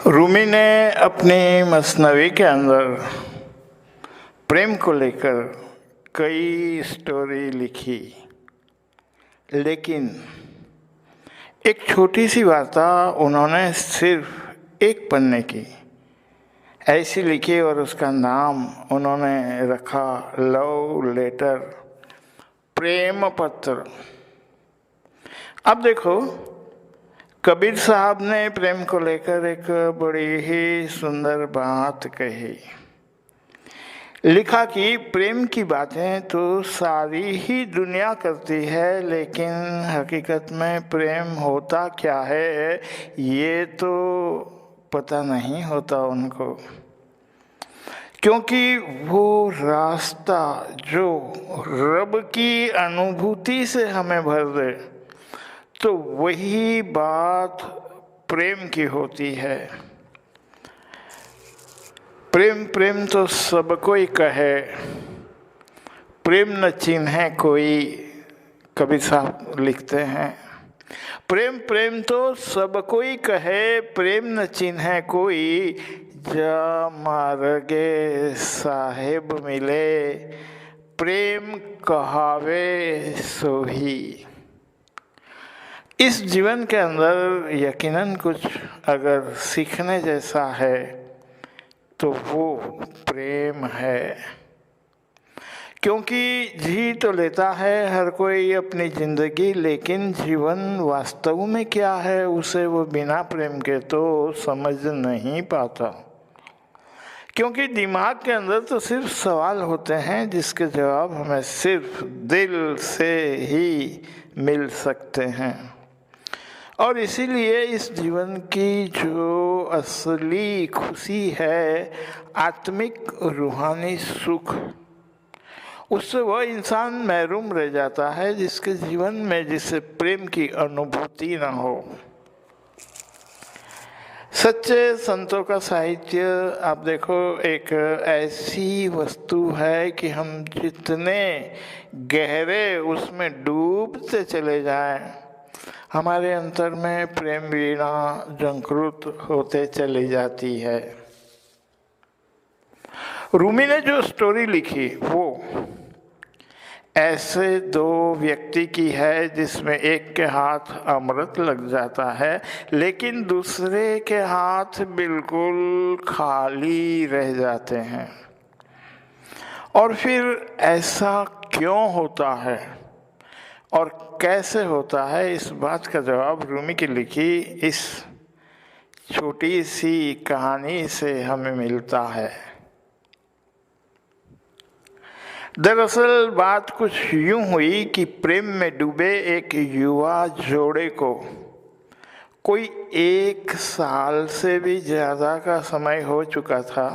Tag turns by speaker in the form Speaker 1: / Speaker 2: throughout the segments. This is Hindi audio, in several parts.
Speaker 1: रूमी ने अपनी मसनवी के अंदर प्रेम को लेकर कई स्टोरी लिखी, लेकिन एक छोटी सी वार्ता उन्होंने सिर्फ एक पन्ने की ऐसी लिखी और उसका नाम उन्होंने रखा लव लेटर, प्रेम पत्र। अब देखो, कबीर साहब ने प्रेम को लेकर एक बड़ी ही सुंदर बात कही। लिखा कि प्रेम की बातें तो सारी ही दुनिया करती है, लेकिन हकीकत में प्रेम होता क्या है ये तो पता नहीं होता उनको, क्योंकि वो रास्ता जो रब की अनुभूति से हमें भर दे तो वही बात प्रेम की होती है। प्रेम प्रेम तो सब कोई कहे, प्रेम न चिन्हे कोई, कबीर साहब लिखते हैं। प्रेम प्रेम तो सब कोई कहे, प्रेम न चिन्हे कोई, जा मार्गे साहेब मिले, प्रेम कहावे सोही। इस जीवन के अंदर यकीनन कुछ अगर सीखने जैसा है तो वो प्रेम है, क्योंकि जी तो लेता है हर कोई अपनी ज़िंदगी, लेकिन जीवन वास्तव में क्या है उसे वो बिना प्रेम के तो समझ नहीं पाता, क्योंकि दिमाग के अंदर तो सिर्फ सवाल होते हैं जिसके जवाब हमें सिर्फ दिल से ही मिल सकते हैं। और इसीलिए इस जीवन की जो असली खुशी है, आत्मिक रूहानी सुख, उससे वह इंसान महरूम रह जाता है जिसके जीवन में जिसे प्रेम की अनुभूति न हो। सच्चे संतों का साहित्य आप देखो एक ऐसी वस्तु है कि हम जितने गहरे उसमें डूबते चले जाएं, हमारे अंतर में प्रेम वीणा झंकृत होते चली जाती है। रूमी ने जो स्टोरी लिखी वो ऐसे दो व्यक्ति की है जिसमें एक के हाथ अमृत लग जाता है, लेकिन दूसरे के हाथ बिल्कुल खाली रह जाते हैं। और फिर ऐसा क्यों होता है और कैसे होता है, इस बात का जवाब रूमी की लिखी इस छोटी सी कहानी से हमें मिलता है। दरअसल बात कुछ यूं हुई कि प्रेम में डूबे एक युवा जोड़े को कोई 1 साल से भी ज़्यादा का समय हो चुका था।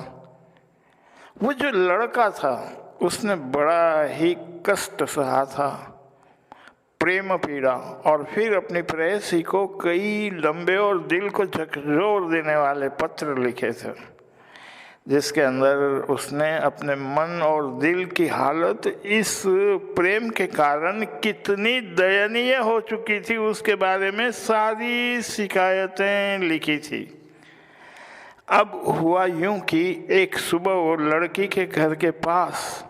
Speaker 1: वो जो लड़का था उसने बड़ा ही कष्ट सहा था, प्रेम पीड़ा, और फिर अपनी प्रेयसी को कई लंबे और दिल को झकझोर देने वाले पत्र लिखे थे, जिसके अंदर उसने अपने मन और दिल की हालत इस प्रेम के कारण कितनी दयनीय हो चुकी थी उसके बारे में सारी शिकायतें लिखी थी। अब हुआ यूं कि एक सुबह वो लड़की के घर के पास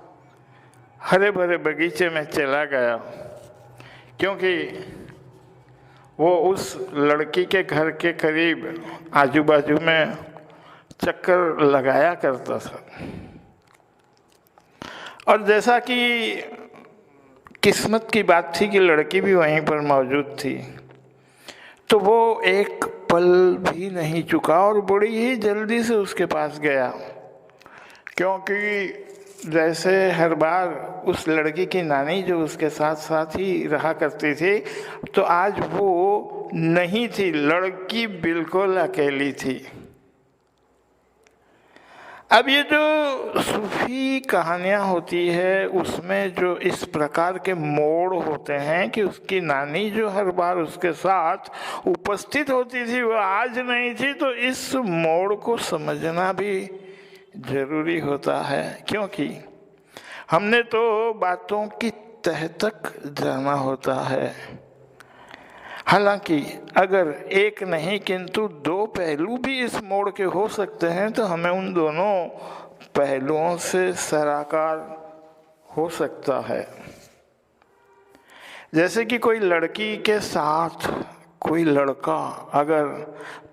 Speaker 1: हरे भरे बगीचे में चला गया, क्योंकि वो उस लड़की के घर के करीब आजू बाजू में चक्कर लगाया करता था। और जैसा कि किस्मत की बात थी कि लड़की भी वहीं पर मौजूद थी, तो वो एक पल भी नहीं चुका और बड़ी ही जल्दी से उसके पास गया, क्योंकि जैसे हर बार उस लड़की की नानी जो उसके साथ साथ ही रहा करती थी, तो आज वो नहीं थी, लड़की बिल्कुल अकेली थी। अब ये जो सूफी कहानियाँ होती है उसमें जो इस प्रकार के मोड़ होते हैं कि उसकी नानी जो हर बार उसके साथ उपस्थित होती थी वो आज नहीं थी, तो इस मोड़ को समझना भी जरूरी होता है, क्योंकि हमने तो बातों की तह तक जाना होता है। हालांकि अगर एक नहीं किंतु दो पहलू भी इस मोड़ के हो सकते हैं तो हमें उन दोनों पहलुओं से सराकार हो सकता है। जैसे कि कोई लड़की के साथ कोई लड़का अगर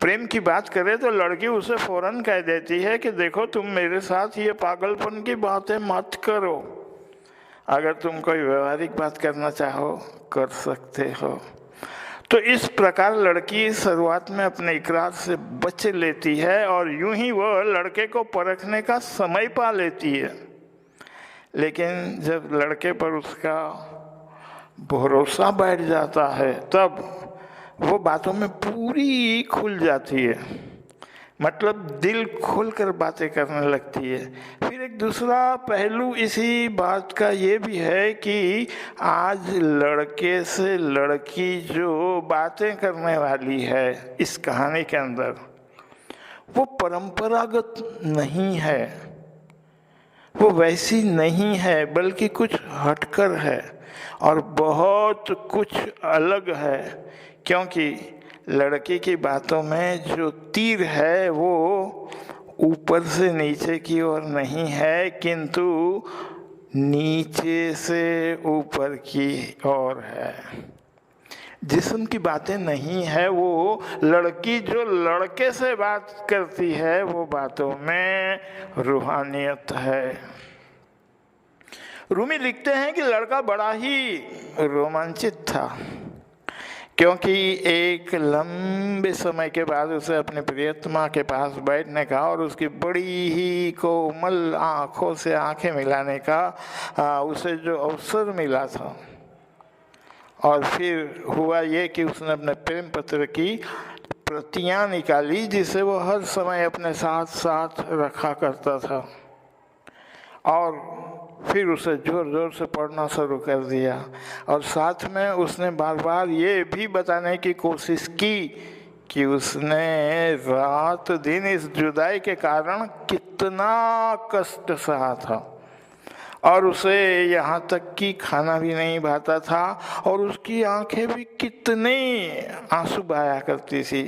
Speaker 1: प्रेम की बात करे तो लड़की उसे फौरन कह देती है कि देखो तुम मेरे साथ ये पागलपन की बातें मत करो, अगर तुम कोई व्यवहारिक बात करना चाहो कर सकते हो। तो इस प्रकार लड़की शुरुआत में अपने इकरार से बच लेती है और यूं ही वह लड़के को परखने का समय पा लेती है। लेकिन जब लड़के पर उसका भरोसा बैठ जाता है तब वो बातों में पूरी खुल जाती है, मतलब दिल खोलकर बातें करने लगती है। फिर एक दूसरा पहलू इसी बात का ये भी है कि आज लड़के से लड़की जो बातें करने वाली है इस कहानी के अंदर, वो परंपरागत नहीं है, वो वैसी नहीं है, बल्कि कुछ हटकर है और बहुत कुछ अलग है। क्योंकि लड़की की बातों में जो तीर है वो ऊपर से नीचे की ओर नहीं है, किंतु नीचे से ऊपर की ओर है। जिस्म की बातें नहीं है, वो लड़की जो लड़के से बात करती है वो बातों में रूहानियत है। रूमी लिखते हैं कि लड़का बड़ा ही रोमांचित था, क्योंकि एक लंबे समय के बाद उसे अपने प्रियतमा के पास बैठने का और उसकी बड़ी ही कोमल आँखों से आंखें मिलाने का उसे जो अवसर मिला था। और फिर हुआ ये कि उसने अपने प्रेम पत्र की प्रतियां निकाली जिसे वो हर समय अपने साथ साथ रखा करता था, और फिर उसे ज़ोर ज़ोर से पढ़ना शुरू कर दिया। और साथ में उसने बार बार ये भी बताने की कोशिश की कि उसने रात दिन इस जुदाई के कारण कितना कष्ट सहा था, और उसे यहाँ तक कि खाना भी नहीं भाता था, और उसकी आंखें भी कितने आंसू बहाया करती थी।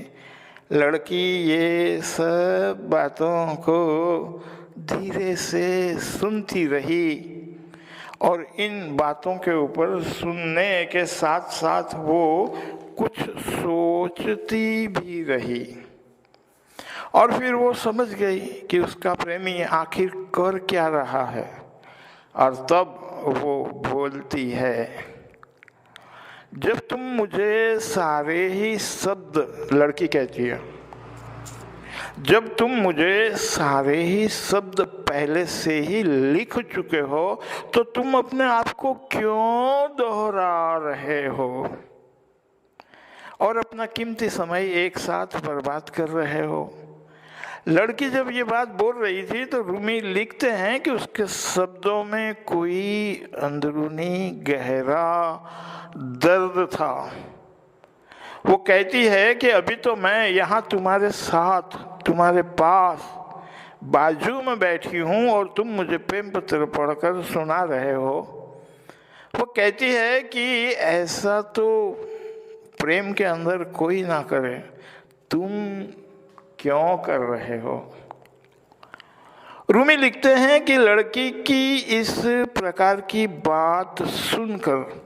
Speaker 1: लड़की ये सब बातों को धीरे से सुनती रही और इन बातों के ऊपर सुनने के साथ साथ वो कुछ सोचती भी रही। और फिर वो समझ गई कि उसका प्रेमी आखिर कर क्या रहा है, और तब वो बोलती है, जब तुम मुझे सारे ही शब्द, लड़की कहती है, जब तुम मुझे सारे ही शब्द पहले से ही लिख चुके हो तो तुम अपने आप को क्यों दोहरा रहे हो और अपना कीमती समय एक साथ बर्बाद कर रहे हो। लड़की जब ये बात बोल रही थी तो रूमी लिखते हैं कि उसके शब्दों में कोई अंदरूनी गहरा दर्द था। वो कहती है कि अभी तो मैं यहाँ तुम्हारे साथ, तुम्हारे पास बाजू में बैठी हूँ और तुम मुझे प्रेम पत्र पढ़कर सुना रहे हो। वो कहती है कि ऐसा तो प्रेम के अंदर कोई ना करे, तुम क्यों कर रहे हो। रूमी लिखते हैं कि लड़की की इस प्रकार की बात सुनकर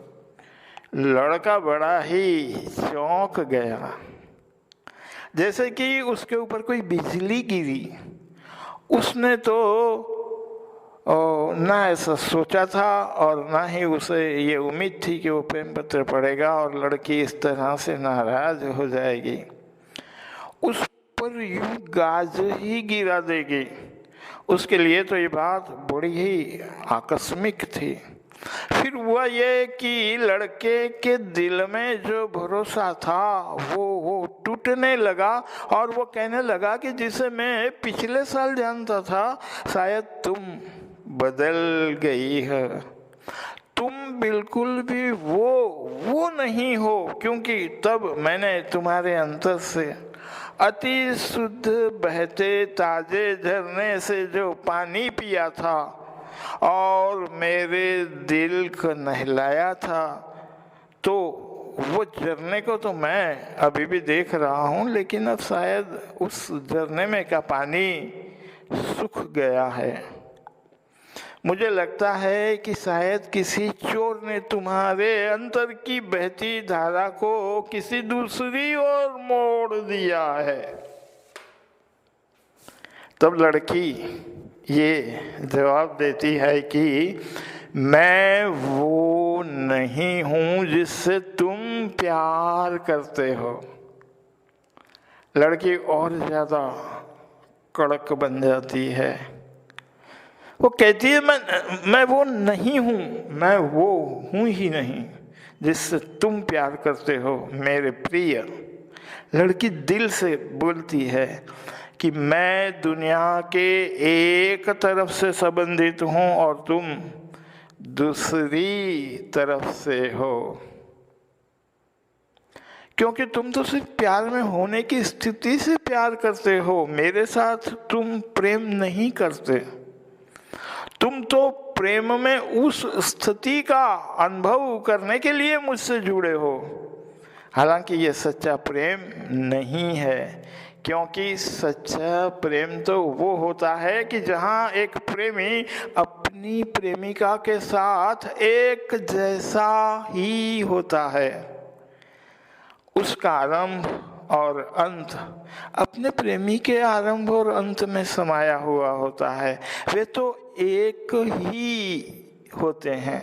Speaker 1: लड़का बड़ा ही चौंक गया, जैसे कि उसके ऊपर कोई बिजली गिरी। उसने तो ना ऐसा सोचा था और ना ही उसे ये उम्मीद थी कि वो प्रेम पत्र पढ़ेगा और लड़की इस तरह से नाराज हो जाएगी, उस पर यूं गाज ही गिरा देगी। उसके लिए तो ये बात बड़ी ही आकस्मिक थी। फिर हुआ ये कि लड़के के दिल में जो भरोसा था वो टूटने लगा और वो कहने लगा कि जिसे मैं पिछले साल जानता था, शायद तुम बदल गई है, तुम बिल्कुल भी वो नहीं हो, क्योंकि तब मैंने तुम्हारे अंतर से अति शुद्ध बहते ताजे झरने से जो पानी पिया था और मेरे दिल को नहलाया था, तो वो झरने को तो मैं अभी भी देख रहा हूँ, लेकिन अब शायद उस झरने में का पानी सूख गया है। मुझे लगता है कि शायद किसी चोर ने तुम्हारे अंतर की बहती धारा को किसी दूसरी ओर मोड़ दिया है। तब लड़की ये जवाब देती है कि मैं वो नहीं हूं जिससे तुम प्यार करते हो। लड़की और ज्यादा कड़क बन जाती है। वो कहती है मैं वो नहीं हूं, मैं वो हूं ही नहीं जिससे तुम प्यार करते हो मेरे प्रिय। लड़की दिल से बोलती है कि मैं दुनिया के एक तरफ से संबंधित हूं और तुम दूसरी तरफ से हो, क्योंकि तुम तो सिर्फ प्यार में होने की स्थिति से प्यार करते हो, मेरे साथ तुम प्रेम नहीं करते। तुम तो प्रेम में उस स्थिति का अनुभव करने के लिए मुझसे जुड़े हो। हालांकि ये सच्चा प्रेम नहीं है, क्योंकि सच्चा प्रेम तो वो होता है कि जहाँ एक प्रेमी अपनी प्रेमिका के साथ एक जैसा ही होता है। उसका आरंभ और अंत अपने प्रेमी के आरंभ और अंत में समाया हुआ होता है। वे तो एक ही होते हैं।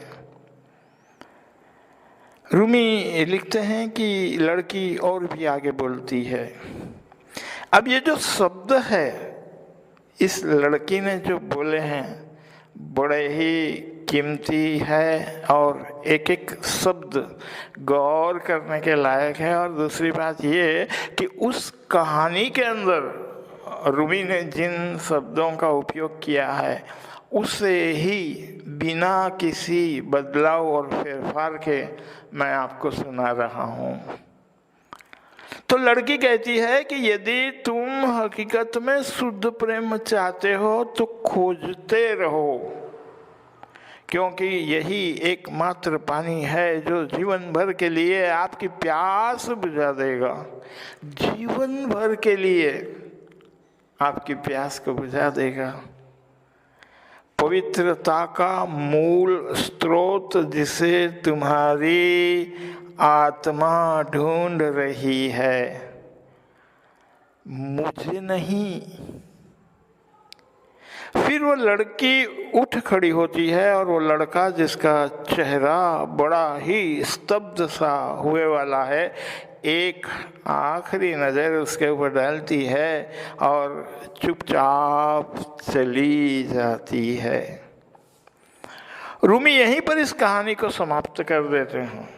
Speaker 1: रूमी लिखते हैं कि लड़की और भी आगे बोलती है। अब ये जो शब्द है इस लड़की ने जो बोले हैं बड़े ही कीमती है और एक एक शब्द गौर करने के लायक है। और दूसरी बात ये कि उस कहानी के अंदर रूमी ने जिन शब्दों का उपयोग किया है उसे ही बिना किसी बदलाव और फेरफार के मैं आपको सुना रहा हूँ। तो लड़की कहती है कि यदि तुम हकीकत में शुद्ध प्रेम चाहते हो तो खोजते रहो, क्योंकि यही एकमात्र पानी है जो जीवन भर के लिए आपकी प्यास बुझा देगा। जीवन भर के लिए आपकी प्यास को बुझा देगा। पवित्रता का मूल स्रोत जिसे तुम्हारी आत्मा ढूंढ रही है, मुझे नहीं। फिर वो लड़की उठ खड़ी होती है और वो लड़का जिसका चेहरा बड़ा ही स्तब्ध सा हुए वाला है, एक आखिरी नज़र उसके ऊपर डालती है और चुपचाप चली जाती है। रूमी यहीं पर इस कहानी को समाप्त कर देते हैं।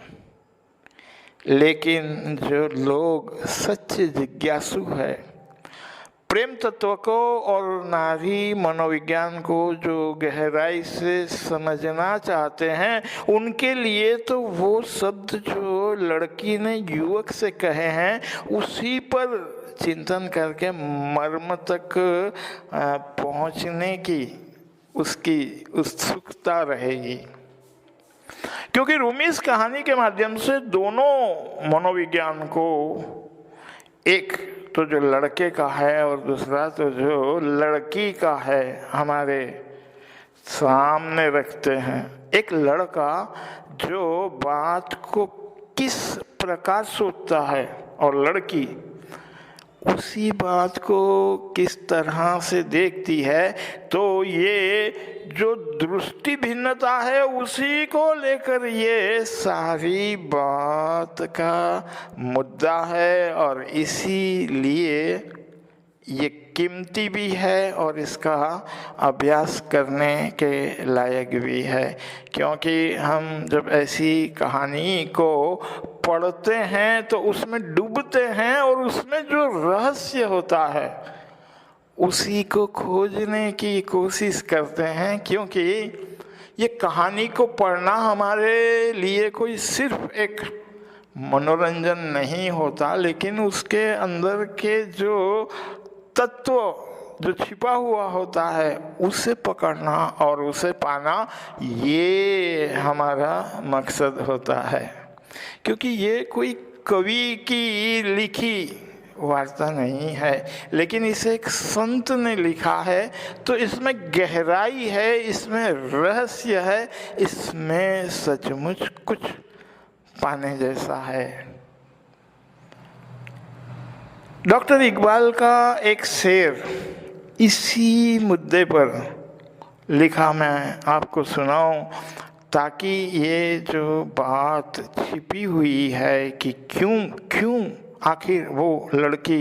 Speaker 1: लेकिन जो लोग सच्चे जिज्ञासु है, प्रेम तत्व को और नारी मनोविज्ञान को जो गहराई से समझना चाहते हैं, उनके लिए तो वो शब्द जो लड़की ने युवक से कहे हैं उसी पर चिंतन करके मर्म तक पहुंचने की उसकी उत्सुकता रहेगी। क्योंकि रूमी इस कहानी के माध्यम से दोनों मनोविज्ञान को, एक तो जो लड़के का है और दूसरा तो जो लड़की का है, हमारे सामने रखते हैं। एक लड़का जो बात को किस प्रकार सोचता है और लड़की उसी बात को किस तरह से देखती है, तो ये जो दृष्टि भिन्नता है उसी को लेकर ये सारी बात का मुद्दा है और इसीलिए ये कीमती भी है और इसका अभ्यास करने के लायक भी है। क्योंकि हम जब ऐसी कहानी को पढ़ते हैं तो उसमें डूबते हैं और उसमें जो रहस्य होता है उसी को खोजने की कोशिश करते हैं। क्योंकि ये कहानी को पढ़ना हमारे लिए कोई सिर्फ एक मनोरंजन नहीं होता, लेकिन उसके अंदर के जो तत्व जो छिपा हुआ होता है उसे पकड़ना और उसे पाना, ये हमारा मकसद होता है। क्योंकि ये कोई कवि की लिखी वार्ता नहीं है, लेकिन इसे एक संत ने लिखा है, तो इसमें गहराई है, इसमें रहस्य है, इसमें सचमुच कुछ पाने जैसा है। डॉक्टर इकबाल का एक शेर इसी मुद्दे पर लिखा, मैं आपको सुनाऊं, ताकि ये जो बात छिपी हुई है कि क्यों आखिर वो लड़की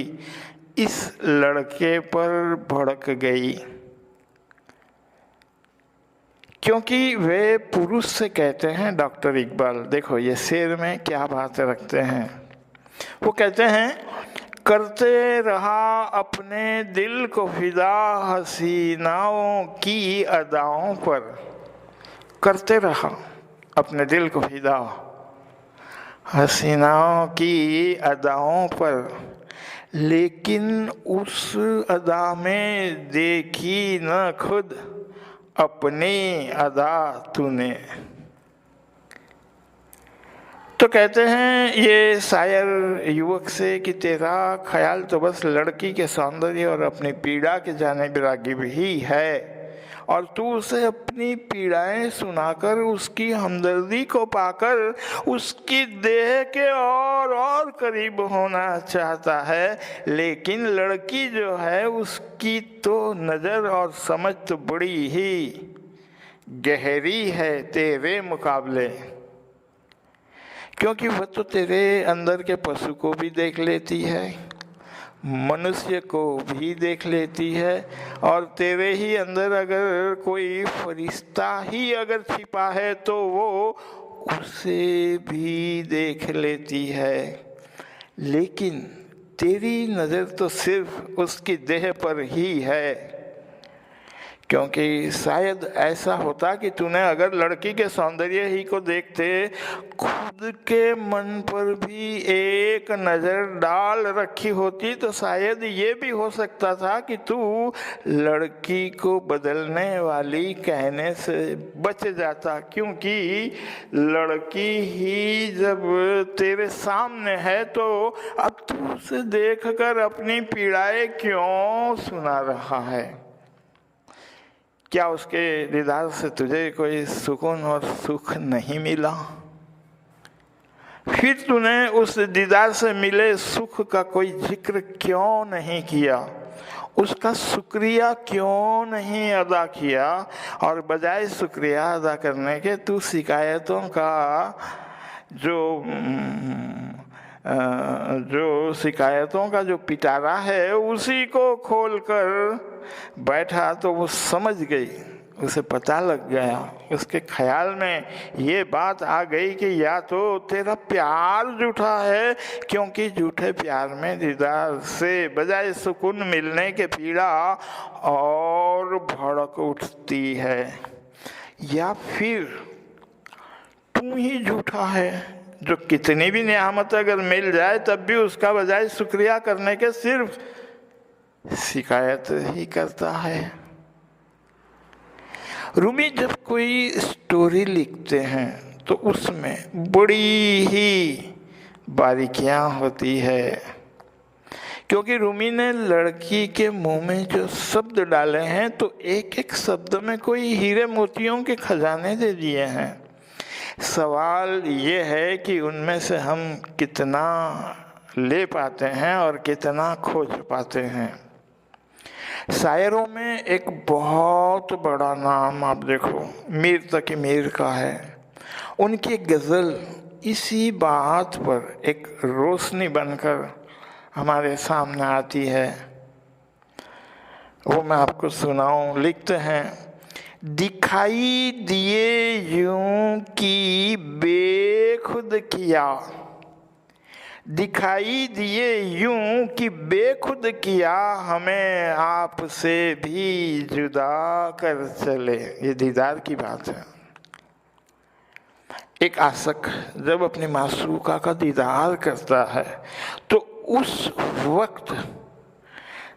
Speaker 1: इस लड़के पर भड़क गई। क्योंकि वे पुरुष से कहते हैं डॉक्टर इकबाल, देखो ये शेर में क्या बातें रखते हैं। वो कहते हैं, करते रहा अपने दिल को फिदा हसीनाओं की अदाओं पर, करते रहा अपने दिल को फिदा हसीनाओं की अदाओं पर, लेकिन उस अदा में देखी न खुद अपनी अदा तूने। तो कहते हैं ये शायर युवक से कि तेरा ख्याल तो बस लड़की के सौंदर्य और अपनी पीड़ा के जानिब राग़िब ही है, और तू उसे अपनी पीड़ाएं सुनाकर उसकी हमदर्दी को पाकर उसकी देह के और करीब होना चाहता है। लेकिन लड़की जो है उसकी तो नज़र और समझ तो बड़ी ही गहरी है तेरे मुकाबले, क्योंकि वह तो तेरे अंदर के पशु को भी देख लेती है, मनुष्य को भी देख लेती है, और तेरे ही अंदर अगर कोई फरिश्ता ही अगर छिपा है तो वो उसे भी देख लेती है। लेकिन तेरी नज़र तो सिर्फ उसकी देह पर ही है, क्योंकि शायद ऐसा होता कि तूने अगर लड़की के सौंदर्य ही को देखते खुद के मन पर भी एक नज़र डाल रखी होती, तो शायद ये भी हो सकता था कि तू लड़की को बदलने वाली कहने से बच जाता, क्योंकि लड़की ही जब तेरे सामने है तो अब तू उसे देखकर अपनी पीड़ाएं क्यों सुना रहा है। क्या उसके दीदार से तुझे कोई सुकून और सुख नहीं मिला? फिर तूने उस दीदार से मिले सुख का कोई जिक्र क्यों नहीं किया? उसका शुक्रिया क्यों नहीं अदा किया? और बजाय शुक्रिया अदा करने के तू शिकायतों का जो पिटारा है उसी को खोलकर बैठा, तो वो समझ गई, उसे पता लग गया, उसके ख्याल में ये बात आ गई कि या तो तेरा प्यार झूठा है, क्योंकि झूठे प्यार में दीदार से बजाय सुकून मिलने के पीड़ा और भड़क उठती है, या फिर तू ही झूठा है जो कितनी भी नियामत अगर मिल जाए तब भी उसका बजाय शुक्रिया करने के सिर्फ शिकायत ही करता है। रूमी जब कोई स्टोरी लिखते हैं तो उसमें बड़ी ही बारीकियां होती है, क्योंकि रूमी ने लड़की के मुंह में जो शब्द डाले हैं तो एक एक शब्द में कोई हीरे मोतियों के खजाने दे दिए हैं। सवाल ये है कि उनमें से हम कितना ले पाते हैं और कितना खोज पाते हैं। शायरों में एक बहुत बड़ा नाम आप देखो मीर तकी मीर का है। उनकी गज़ल इसी बात पर एक रोशनी बनकर हमारे सामने आती है, वो मैं आपको सुनाऊं। लिखते हैं, दिखाई दिए यूं कि बेखुद किया, दिखाई दिए यूं कि बेखुद किया, हमें आपसे भी जुदा कर चले। ये दीदार की बात है। एक आशिक जब अपनी मासूका का दीदार करता है तो उस वक्त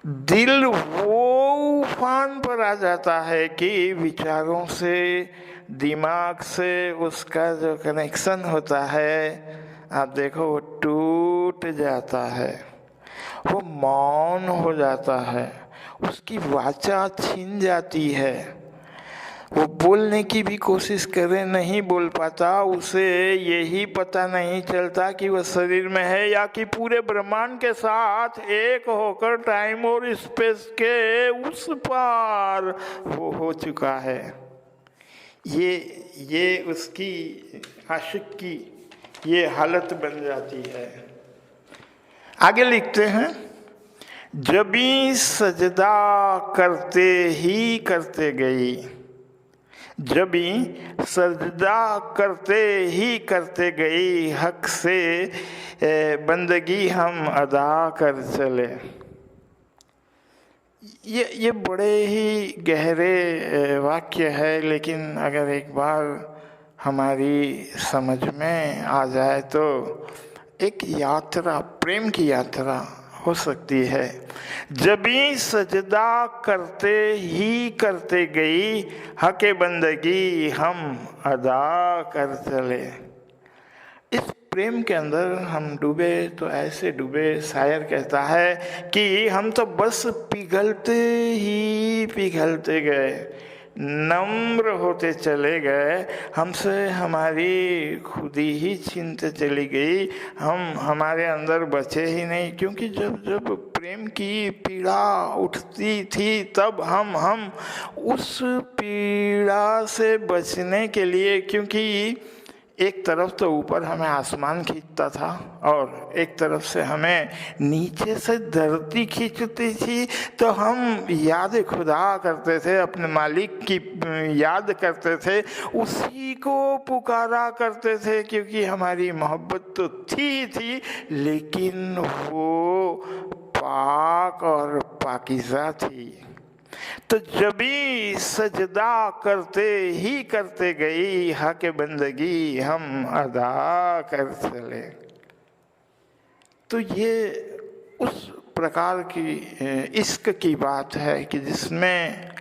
Speaker 1: दिल वो उफान पर आ जाता है कि विचारों से, दिमाग से उसका जो कनेक्शन होता है आप देखो वो टूट जाता है, वो मौन हो जाता है, उसकी वाचा छिन जाती है, वो बोलने की भी कोशिश करे नहीं बोल पाता, उसे यही पता नहीं चलता कि वह शरीर में है या कि पूरे ब्रह्मांड के साथ एक होकर टाइम और स्पेस के उस पार वो हो चुका है। ये उसकी आशिक की ये हालत बन जाती है। आगे लिखते हैं, जबी सजदा करते ही करते गई, जबी सजदा करते ही करते गई, हक से बंदगी हम अदा कर चले। ये बड़े ही गहरे वाक्य है, लेकिन अगर एक बार हमारी समझ में आ जाए तो एक यात्रा, प्रेम की यात्रा हो सकती है। जबी सजदा करते ही करते गई, हक़ बंदगी हम अदा कर चले। इस प्रेम के अंदर हम डूबे तो ऐसे डूबे, शायर कहता है कि हम तो बस पिघलते ही पिघलते गए, नम्र होते चले गए, हमसे हमारी खुदी ही छीनते चली गई, हम हमारे अंदर बचे ही नहीं। क्योंकि जब जब प्रेम की पीड़ा उठती थी तब हम उस पीड़ा से बचने के लिए, क्योंकि एक तरफ तो ऊपर हमें आसमान खींचता था और एक तरफ से हमें नीचे से धरती खींचती थी, तो हम याद खुदा करते थे, अपने मालिक की याद करते थे, उसी को पुकारा करते थे, क्योंकि हमारी मोहब्बत तो थी, लेकिन वो पाक और पाकीज़ा थी। तो जबी सजदा करते ही करते गई, हक़ बंदगी हम अदा कर चले। तो ये उस प्रकार की इश्क की बात है कि जिसमें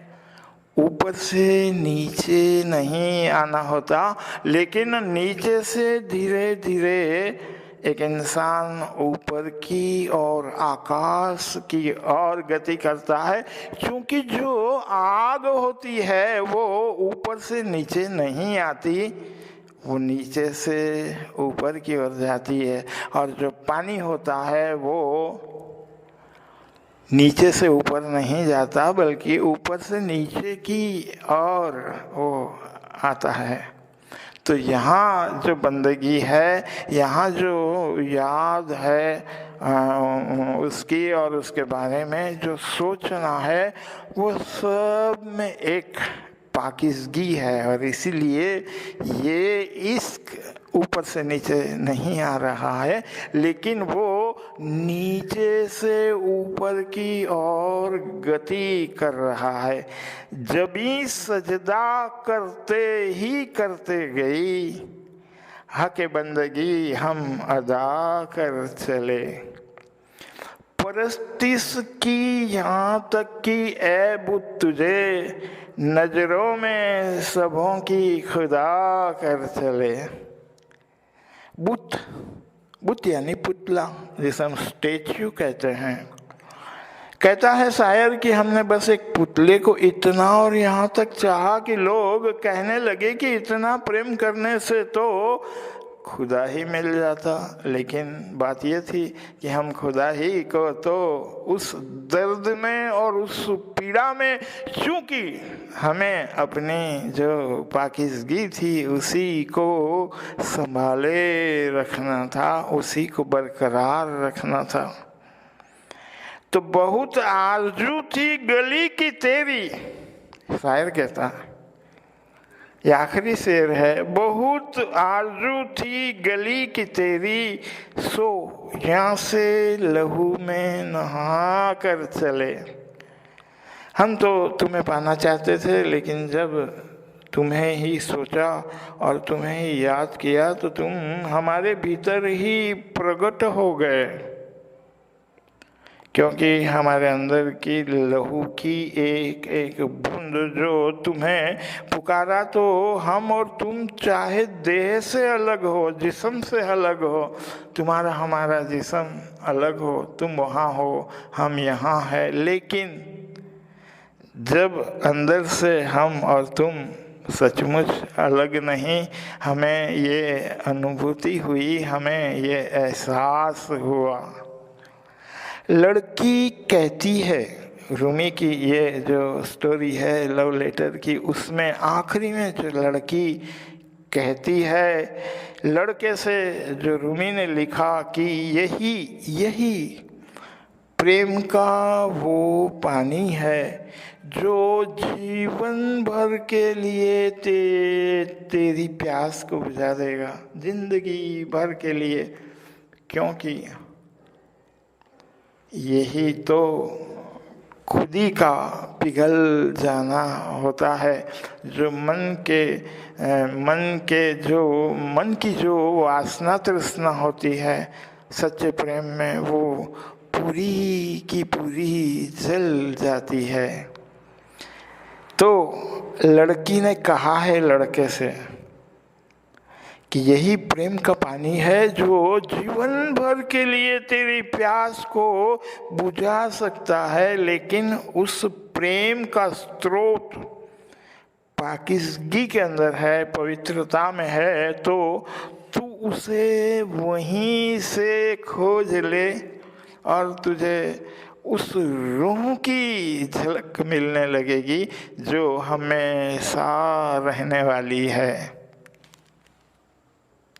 Speaker 1: ऊपर से नीचे नहीं आना होता, लेकिन नीचे से धीरे धीरे एक इंसान ऊपर की और आकाश की ओर गति करता है। क्योंकि जो आग होती है वो ऊपर से नीचे नहीं आती, वो नीचे से ऊपर की ओर जाती है, और जो पानी होता है वो नीचे से ऊपर नहीं जाता, बल्कि ऊपर से नीचे की ओर वो आता है। तो यहाँ जो बंदगी है, यहाँ जो याद है उसकी और उसके बारे में जो सोचना है, वो सब में एक पाकीज़गी है। और इसीलिए ये इश्क ऊपर से नीचे नहीं आ रहा है, लेकिन वो नीचे से ऊपर की ओर गति कर रहा है। जबी सजदा करते ही करते गई, हक़ बंदगी हम अदा कर चले। परस्तिश की यहाँ तक कि ए बुत तुझे, नजरों में सबों की खुदा कर चले। बुत यानी पुतला, जिसे हम स्टैच्यू कहते हैं। कहता है शायर कि हमने बस एक पुतले को इतना और यहाँ तक चाहा कि लोग कहने लगे कि इतना प्रेम करने से तो खुदा ही मिल जाता। लेकिन बात ये थी कि हम खुदा ही को तो उस दर्द में और उस पीड़ा में, चूँकि हमें अपनी जो पाकीज़गी थी उसी को संभाले रखना था, उसी को बरकरार रखना था। तो बहुत आरज़ू थी गली की तेरी, शायर कहता है, ये आखिरी शेर है। बहुत आरज़ू थी गली की तेरी, सो यहाँ से लहू में नहा कर चले। हम तो तुम्हें पाना चाहते थे, लेकिन जब तुम्हें ही सोचा और तुम्हें ही याद किया तो तुम हमारे भीतर ही प्रकट हो गए। क्योंकि हमारे अंदर की लहू की एक एक बूंद जो तुम्हें पुकारा, तो हम और तुम चाहे देह से अलग हो, जिस्म से अलग हो, तुम्हारा हमारा जिस्म अलग हो, तुम वहाँ हो हम यहाँ है, लेकिन जब अंदर से हम और तुम सचमुच अलग नहीं, हमें ये अनुभूति हुई, हमें ये एहसास हुआ। लड़की कहती है, रूमी की ये जो स्टोरी है लव लेटर की, उसमें आखिरी में जो लड़की कहती है लड़के से, जो रूमी ने लिखा कि यही प्रेम का वो पानी है जो जीवन भर के लिए तेरी प्यास को बुझा देगा, जिंदगी भर के लिए। क्योंकि यही तो खुदी का पिघल जाना होता है, जो मन की जो वासना तृष्णा होती है सच्चे प्रेम में, वो पूरी की पूरी जल जाती है। तो लड़की ने कहा है लड़के से कि यही प्रेम का पानी है जो जीवन भर के लिए तेरी प्यास को बुझा सकता है, लेकिन उस प्रेम का स्रोत पाकीज़गी के अंदर है, पवित्रता में है, तो तू उसे वहीं से खोज ले और तुझे उस रूह की झलक मिलने लगेगी जो हमेशा रहने वाली है।